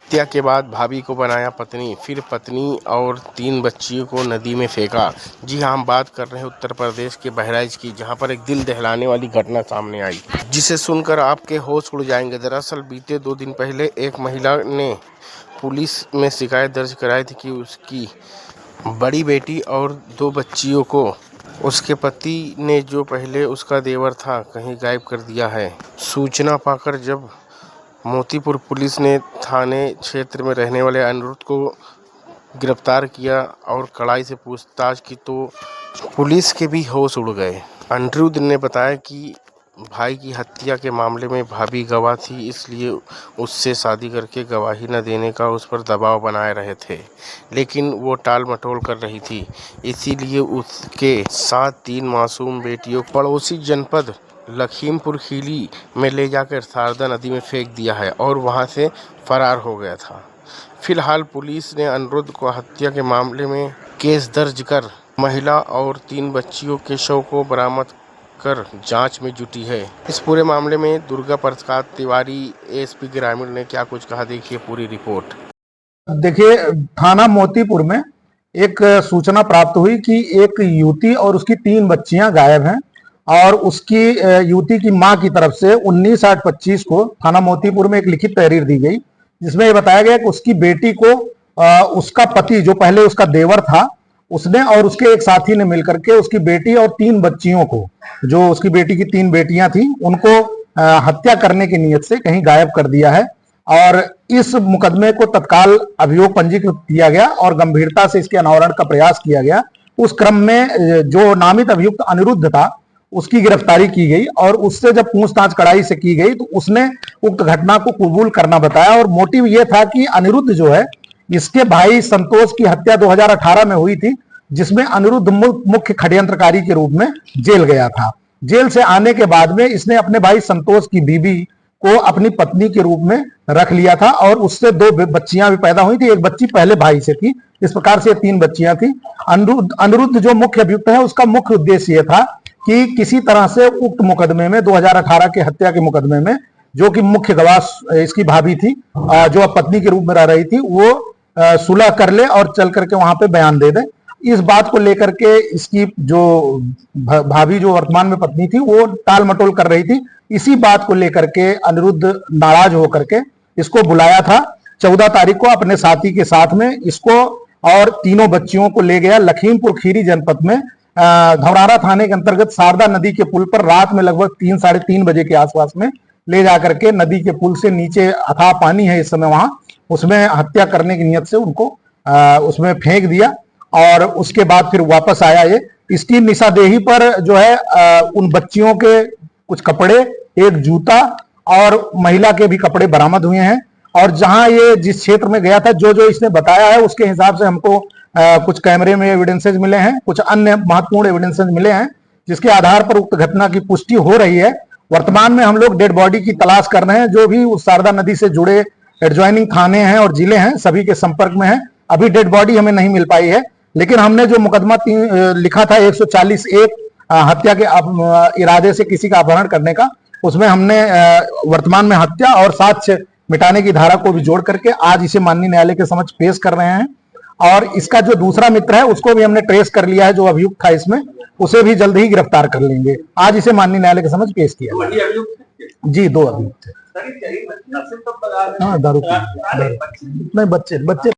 हत्या के बाद भाभी को बनाया पत्नी, फिर पत्नी और 3 बच्चियों को नदी में फेंका। जी हाँ, हम बात कर रहे हैं उत्तर प्रदेश के बहराइच की, जहां पर एक दिल दहलाने वाली घटना सामने आई, जिसे सुनकर आपके होश उड़ जाएंगे। दरअसल बीते 2 दिन पहले एक महिला ने पुलिस में शिकायत दर्ज कराई थी कि उसकी बड़ी बेटी और 2 बच्चियों को उसके पति ने, जो पहले उसका देवर था, कहीं गायब कर दिया है। सूचना पाकर जब मोतीपुर पुलिस ने थाने क्षेत्र में रहने वाले अनिरुद्ध को गिरफ्तार किया और कड़ाई से पूछताछ की तो पुलिस के भी होश उड़ गए। अनिरुद्ध ने बताया कि भाई की हत्या के मामले में भाभी गवाह थी, इसलिए उससे शादी करके गवाही न देने का उस पर दबाव बनाए रहे थे, लेकिन वो टाल मटोल कर रही थी। इसीलिए उसके साथ 3 मासूम बेटियों को पड़ोसी जनपद लखीमपुर खीरी में ले जाकर शारदा नदी में फेंक दिया है और वहां से फरार हो गया था। फिलहाल पुलिस ने अनिरुद्ध को हत्या के मामले में केस दर्ज कर महिला और 3 बच्चियों के शव को बरामद कर जांच में जुटी है। इस पूरे मामले में दुर्गा प्रसाद तिवारी एसपी ग्रामीण ने क्या कुछ कहा, देखिए पूरी रिपोर्ट। देखिए, थाना मोतीपुर में एक सूचना प्राप्त हुई कि एक युवती और उसकी 3 बच्चियां गायब हैं और उसकी युवती की मां की तरफ से 19/8/25 को थाना मोतीपुर में एक लिखित तहरीर दी गई, जिसमें यह बताया गया कि उसकी बेटी को उसका पति, जो पहले उसका देवर था, उसने और उसके एक साथी ने मिलकर के उसकी बेटी और 3 बच्चियों को, जो उसकी बेटी की 3 बेटियां थी, उनको हत्या करने की नीयत से कहीं गायब कर दिया है। और इस मुकदमे को तत्काल अभियोग पंजीकृत किया गया और गंभीरता से इसके अनावरण का प्रयास किया गया। उस क्रम में जो नामित अभियुक्त अनिरुद्ध था, उसकी गिरफ्तारी की गई और उससे जब पूछताछ कड़ाई से की गई तो उसने उक्त घटना को कबूल करना बताया। और मोटिव यह था कि अनिरुद्ध जो है, इसके भाई संतोष की हत्या 2018 में हुई थी, जिसमें अनिरुद्ध मुख्य षड्यंत्रकारी के रूप में जेल गया था। जेल से आने के बाद में इसने अपने भाई संतोष की बीवी को अपनी पत्नी के रूप में रख लिया था और उससे 2 बच्चियां भी पैदा हुई थी। एक बच्ची पहले भाई से थी। इस प्रकार से 3 बच्चियां थी। अनिरुद्ध जो मुख्य अभियुक्त है, उसका मुख्य उद्देश्य यह था कि किसी तरह से उक्त मुकदमे में, 2018 के हत्या के मुकदमे में, जो कि मुख्य गवाह इसकी भाभी थी, जो अब पत्नी के रूप में रह रही थी, वो सुलह कर ले और चल करके वहां पे बयान दे दे। इस बात को लेकर के इसकी जो भाभी, जो वर्तमान में पत्नी थी, वो टाल मटोल कर रही थी। इसी बात को लेकर के अनिरुद्ध नाराज होकर के इसको बुलाया था 14 तारीख को अपने साथी के साथ में। इसको और तीनों बच्चियों को ले गया लखीमपुर खीरी जनपद में धौरारा थाने के अंतर्गत शारदा नदी के पुल पर रात में लगभग 3 साढ़े 3 बजे के आसपास में ले जाकर के नदी के पुल से नीचे अथाह पानी है इस समय वहां, उसमें हत्या करने की नियत से उनको उसमें फेंक दिया और उसके बाद फिर वापस आया। ये इसकी निशादेही पर जो है उन बच्चियों के कुछ कपड़े, एक जूता और महिला के भी कपड़े बरामद हुए हैं। और जहां ये जिस क्षेत्र में गया था, जो जो इसने बताया है, उसके हिसाब से हमको कुछ कैमरे में एविडेंसेस मिले हैं, कुछ अन्य महत्वपूर्ण एविडेंसेस मिले हैं, जिसके आधार पर उक्त घटना की पुष्टि हो रही है। वर्तमान में हम लोग डेड बॉडी की तलाश कर रहे हैं। जो भी उस शारदा नदी से जुड़े एडजॉइनिंग थाने हैं और जिले हैं, सभी के संपर्क में हैं। अभी डेड बॉडी हमें नहीं मिल पाई है, लेकिन हमने जो मुकदमा लिखा था 140(1) हत्या के इरादे से किसी का अपहरण करने का, उसमें हमने वर्तमान में हत्या और साक्ष्य मिटाने की धारा को भी जोड़ करके आज इसे माननीय न्यायालय के समक्ष पेश कर रहे हैं। और इसका जो दूसरा मित्र है, उसको भी हमने ट्रेस कर लिया है, जो अभियुक्त था इसमें, उसे भी जल्द ही गिरफ्तार कर लेंगे। आज इसे माननीय न्यायालय के समक्ष पेश किया जी। 2 अभियुक्त थे। हाँ, दारू नहीं, बच्चे